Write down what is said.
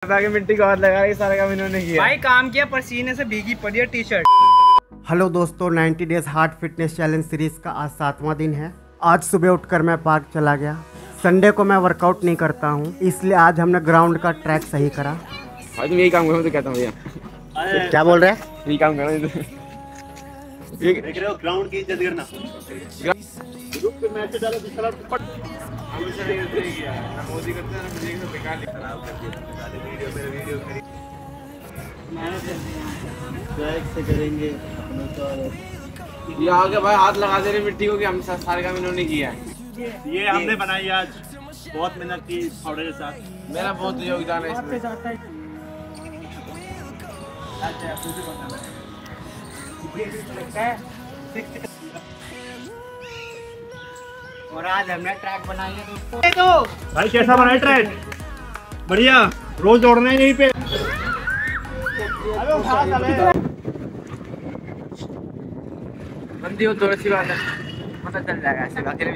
मिट्टी को हाथ लगा रही, सारा काम इन्होंने किया भाई। काम किया, पसीने से भीगी पड़ी है टी शर्ट। हेलो दोस्तों, 90 days hard fitness challenge series का आज 7वां दिन है। आज सुबह उठकर मैं पार्क चला गया। संडे को मैं वर्कआउट नहीं करता हूँ, इसलिए आज हमने ग्राउंड का ट्रैक सही करा। भाई तुम यही काम करो, तो कहता हूँ भैया। क्या बोल रहे हैं? यही काम करो, देख रहे हो, ग्राउंड की इज्जत करना। मैच डालो दूसरा पट मोदी करते हैं ना, बेकार से करेंगे। ये आगे भाई हाथ लगा दे रहे मिट्टी को कि हम सारे काम इन्होंने किया है। ये हमने बनाई आज, बहुत मेहनत की फावड़े के साथ। मेरा बहुत योगदान है इसमें। और आज हमने ट्रैक बनाई है दोस्तों। भाई कैसा बना है ट्रैक? बढ़िया, रोज दौड़ना है यहीं पे। बंदी हो तो अच्छी बात है, पता चल जाएगा ऐसे अकेले